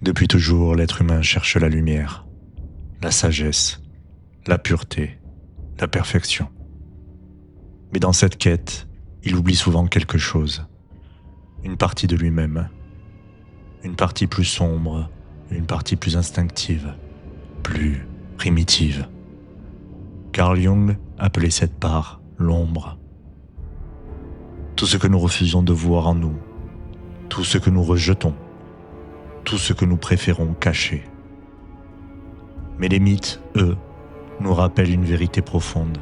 Depuis toujours, l'être humain cherche la lumière, la sagesse, la pureté, la perfection. Mais dans cette quête, il oublie souvent quelque chose, une partie de lui-même, une partie plus sombre, une partie plus instinctive, plus primitive. Carl Jung appelait cette part l'ombre. Tout ce que nous refusons de voir en nous, tout ce que nous rejetons, tout ce que nous préférons cacher. Mais les mythes, eux, nous rappellent une vérité profonde.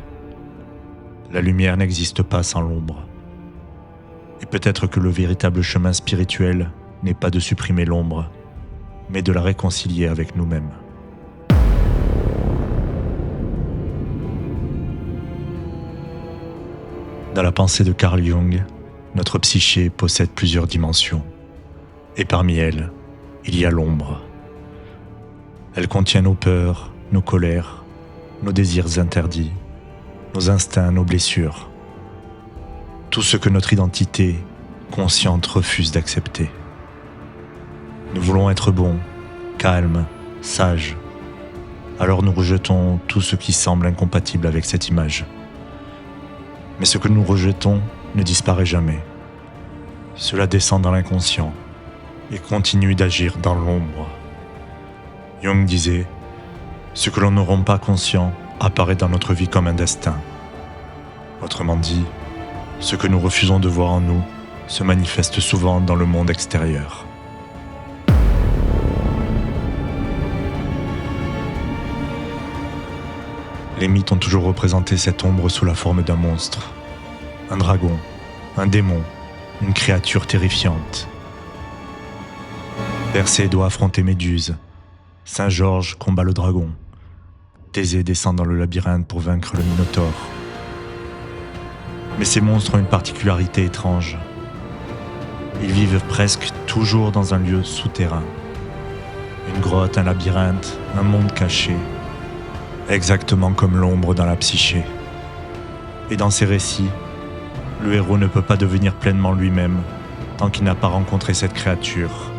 La lumière n'existe pas sans l'ombre. Et peut-être que le véritable chemin spirituel n'est pas de supprimer l'ombre, mais de la réconcilier avec nous-mêmes. Dans la pensée de Carl Jung, notre psyché possède plusieurs dimensions. Et parmi elles, il y a l'ombre. Elle contient nos peurs, nos colères, nos désirs interdits, nos instincts, nos blessures. Tout ce que notre identité consciente refuse d'accepter. Nous voulons être bons, calmes, sages. Alors nous rejetons tout ce qui semble incompatible avec cette image. Mais ce que nous rejetons ne disparaît jamais. Cela descend dans l'inconscient et continue d'agir dans l'ombre. Jung disait « Ce que l'on ne rend pas conscient apparaît dans notre vie comme un destin. » Autrement dit, ce que nous refusons de voir en nous se manifeste souvent dans le monde extérieur. Les mythes ont toujours représenté cette ombre sous la forme d'un monstre, un dragon, un démon, une créature terrifiante. Persée doit affronter Méduse, Saint Georges combat le dragon, Thésée descend dans le labyrinthe pour vaincre le Minotaure. Mais ces monstres ont une particularité étrange. Ils vivent presque toujours dans un lieu souterrain. Une grotte, un labyrinthe, un monde caché, exactement comme l'ombre dans la psyché. Et dans ces récits, le héros ne peut pas devenir pleinement lui-même tant qu'il n'a pas rencontré cette créature.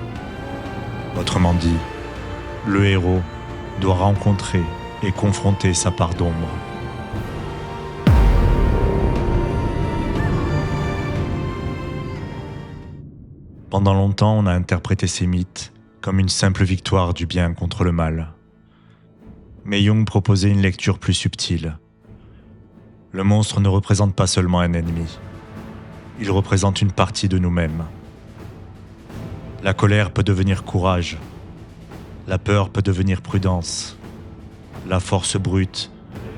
Autrement dit, le héros doit rencontrer et confronter sa part d'ombre. Pendant longtemps, on a interprété ces mythes comme une simple victoire du bien contre le mal. Mais Jung proposait une lecture plus subtile. Le monstre ne représente pas seulement un ennemi. Il représente une partie de nous-mêmes. La colère peut devenir courage. La peur peut devenir prudence. La force brute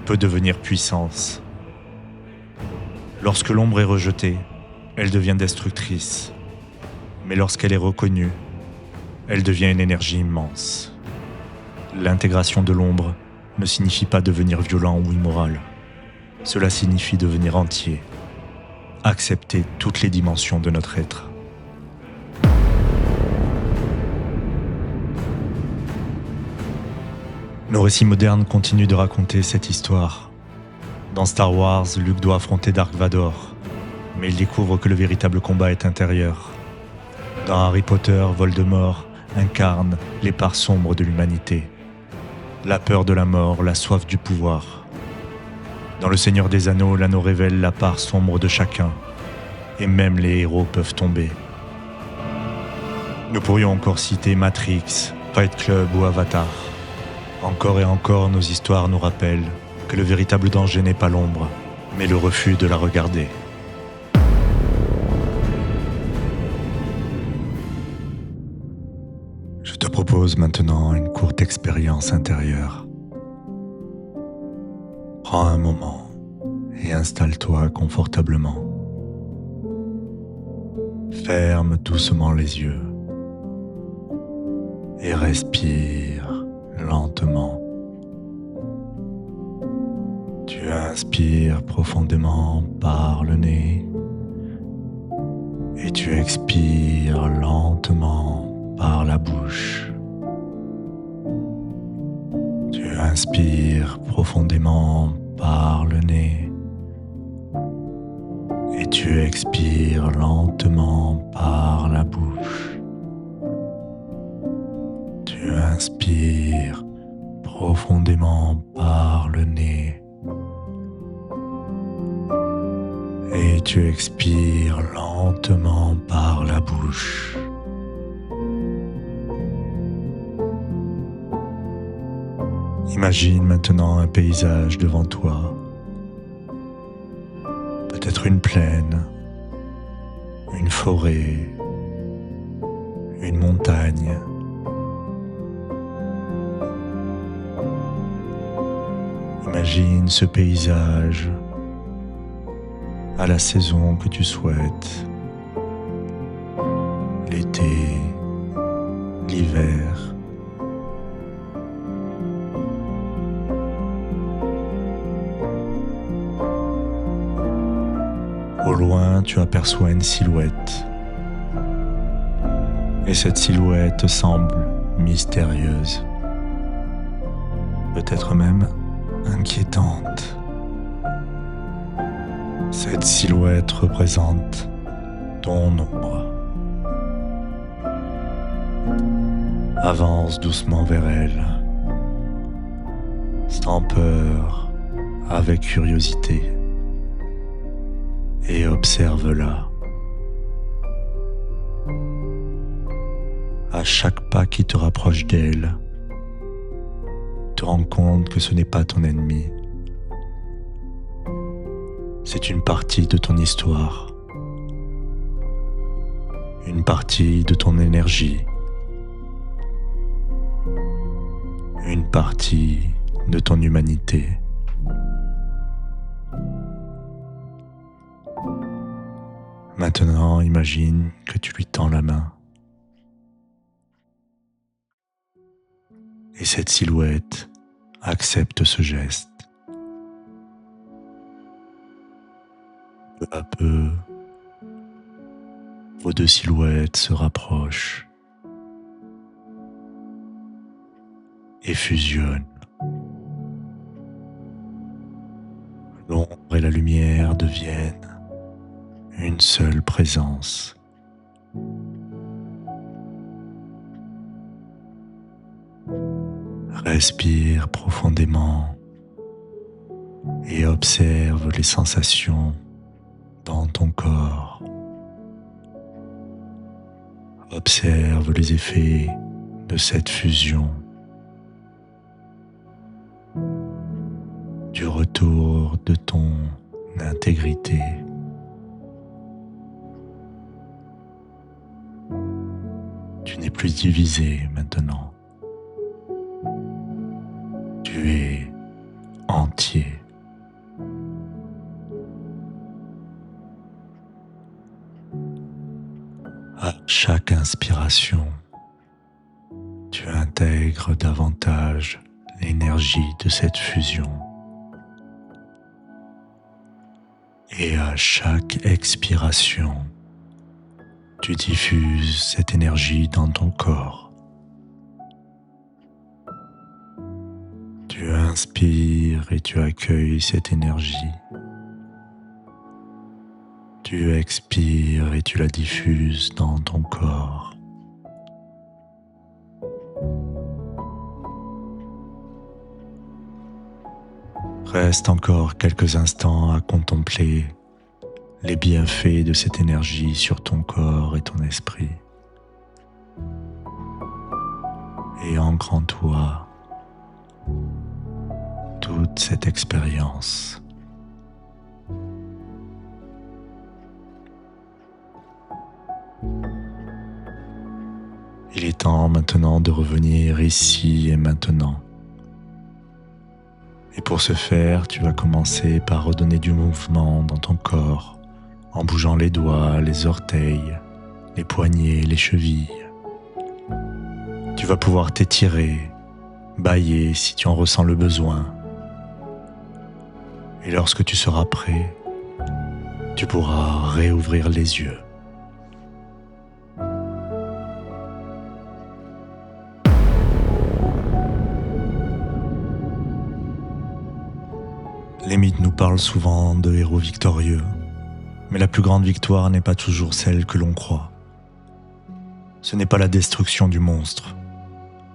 peut devenir puissance. Lorsque l'ombre est rejetée, elle devient destructrice. Mais lorsqu'elle est reconnue, elle devient une énergie immense. L'intégration de l'ombre ne signifie pas devenir violent ou immoral. Cela signifie devenir entier, accepter toutes les dimensions de notre être. Nos récits modernes continuent de raconter cette histoire. Dans Star Wars, Luke doit affronter Dark Vador, mais il découvre que le véritable combat est intérieur. Dans Harry Potter, Voldemort incarne les parts sombres de l'humanité. La peur de la mort, la soif du pouvoir. Dans Le Seigneur des Anneaux, l'anneau révèle la part sombre de chacun, et même les héros peuvent tomber. Nous pourrions encore citer Matrix, Fight Club ou Avatar. Encore et encore, nos histoires nous rappellent que le véritable danger n'est pas l'ombre, mais le refus de la regarder. Je te propose maintenant une courte expérience intérieure. Prends un moment et installe-toi confortablement. Ferme doucement les yeux et respire lentement. Tu inspires profondément par le nez et tu expires lentement par la bouche. Tu inspires profondément par le nez et tu expires lentement par la bouche. inspires profondément par le nez et tu expires lentement par la bouche. Imagine maintenant un paysage devant toi, peut-être une plaine, une forêt, une montagne. Imagine ce paysage à la saison que tu souhaites, l'été, l'hiver. Au loin, tu aperçois une silhouette. Et cette silhouette semble mystérieuse, peut-être même inquiétante. Cette silhouette représente ton ombre. Avance doucement vers elle, sans peur, avec curiosité, et observe-la. À chaque pas qui te rapproche d'elle, te rends compte que ce n'est pas ton ennemi. C'est une partie de ton histoire, une partie de ton énergie, une partie de ton humanité. Maintenant, imagine que tu lui tends la main. Et cette silhouette accepte ce geste. Peu à peu, vos deux silhouettes se rapprochent et fusionnent. L'ombre et la lumière deviennent une seule présence. Respire profondément et observe les sensations dans ton corps. Observe les effets de cette fusion, du retour de ton intégrité. Tu n'es plus divisé maintenant. Tu es entier. À chaque inspiration, tu intègres davantage l'énergie de cette fusion. Et à chaque expiration, tu diffuses cette énergie dans ton corps. Tu inspires et tu accueilles cette énergie. Tu expires et tu la diffuses dans ton corps. Reste encore quelques instants à contempler les bienfaits de cette énergie sur ton corps et ton esprit. Et ancre en toi toute cette expérience. Il est temps maintenant de revenir ici et maintenant. Et pour ce faire, tu vas commencer par redonner du mouvement dans ton corps, en bougeant les doigts, les orteils, les poignets, les chevilles. Tu vas pouvoir t'étirer, bâiller si tu en ressens le besoin. Et lorsque tu seras prêt, tu pourras réouvrir les yeux. Les mythes nous parlent souvent de héros victorieux, mais la plus grande victoire n'est pas toujours celle que l'on croit. Ce n'est pas la destruction du monstre,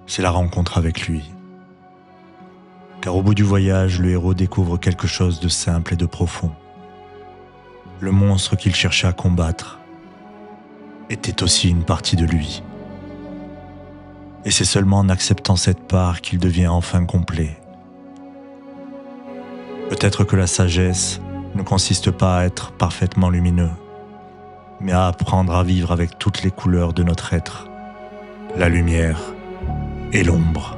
c'est la rencontre avec lui. Car au bout du voyage, le héros découvre quelque chose de simple et de profond. Le monstre qu'il cherchait à combattre était aussi une partie de lui. Et c'est seulement en acceptant cette part qu'il devient enfin complet. Peut-être que la sagesse ne consiste pas à être parfaitement lumineux, mais à apprendre à vivre avec toutes les couleurs de notre être, la lumière et l'ombre.